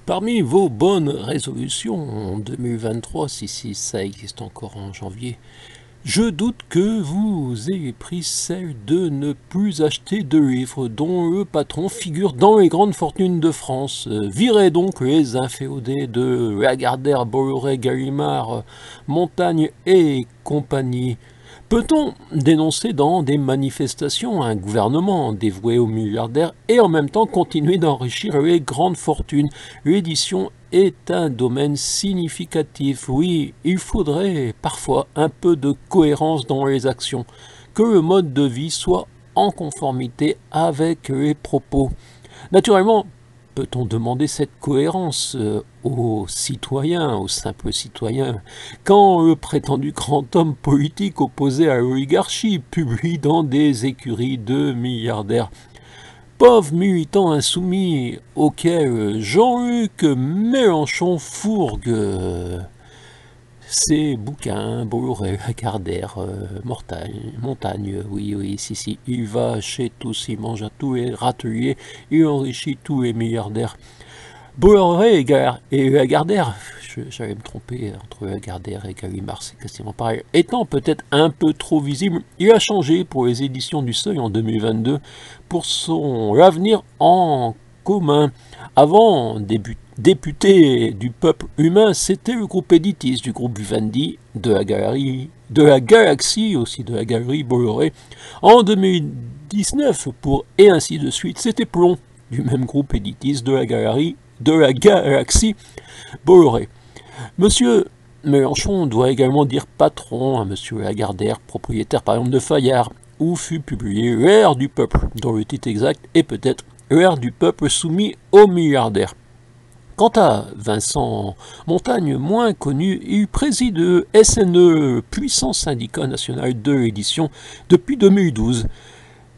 Parmi vos bonnes résolutions en 2023, si ça existe encore en janvier, je doute que vous ayez pris celle de ne plus acheter de livres dont le patron figure dans les grandes fortunes de France. Virez donc les inféodés de Lagardère, Bolloré, Gallimard, Montaigne et compagnie. Peut-on dénoncer dans des manifestations un gouvernement dévoué aux milliardaires et en même temps continuer d'enrichir les grandes fortunes? L'édition est un domaine significatif. Oui, il faudrait parfois un peu de cohérence dans les actions, que le mode de vie soit en conformité avec les propos. Naturellement, peut-on demander cette cohérence aux citoyens, aux simples citoyens, quand le prétendu grand homme politique opposé à l'oligarchie publie dans des écuries de milliardaires? Pauvres militants insoumis auxquels Jean-Luc Mélenchon fourgue ses bouquins, Bolloré, Lagardère, Montaigne, oui, si, il va chez tous, il mange à tous les râteliers, il enrichit tous les milliardaires. Bolloré et Lagardère, j'allais me tromper entre Lagardère et Gallimard, c'est quasiment pareil, étant peut-être un peu trop visible, il a changé pour les éditions du Seuil en 2022 pour son avenir en commun. Avant, député du peuple humain, c'était le groupe Editis du groupe Vivendi, de la Galaxie, aussi de la galerie Bolloré. En 2019, et ainsi de suite, c'était Plomb, du même groupe Editis, de la Galaxie Bolloré. Monsieur Mélenchon doit également dire patron à monsieur Lagardère, propriétaire par exemple de Fayard, où fut publié L'ère du peuple, dont le titre exact est peut-être L'ère du peuple soumis aux milliardaires. Quant à Vincent Montagne, moins connu, il préside le SNE, puissant syndicat national de l'édition, depuis 2012.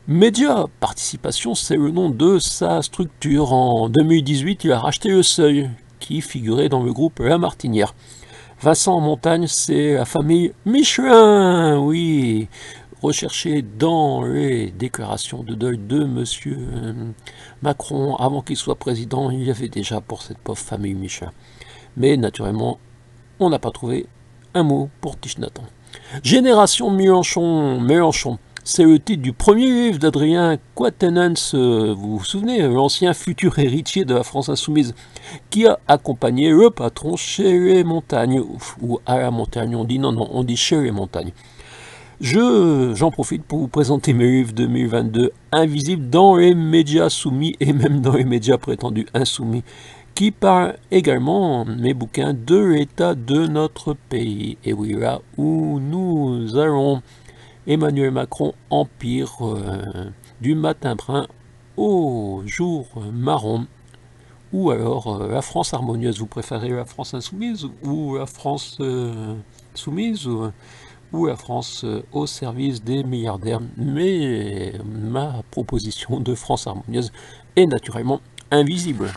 Média Participation, c'est le nom de sa structure. En 2018, il a racheté Le Seuil, qui figurait dans le groupe La Martinière. Vincent Montagne, c'est la famille Michelin, oui, recherché dans les déclarations de deuil de monsieur Macron. Avant qu'il soit président, il y avait déjà pour cette pauvre famille Michelin. Mais naturellement, on n'a pas trouvé un mot pour Thich Nhat Hanh. Génération Mélenchon. C'est le titre du premier livre d'Adrien Quatennens, vous vous souvenez, l'ancien futur héritier de la France Insoumise, qui a accompagné le patron chez les Montagnes, ou à la Montagne, on dit non, on dit chez les Montagnes. J'en profite pour vous présenter mes livres 2022, invisibles dans les médias soumis et même dans les médias prétendus insoumis, qui parlent également, mes bouquins, de l'état de notre pays. Et oui, là où nous allons. Emmanuel Macron, empire du matin brun au jour marron. Ou alors la France harmonieuse. Vous préférez la France insoumise ou la France soumise ou la France au service des milliardaires? Mais ma proposition de France harmonieuse est naturellement invisible.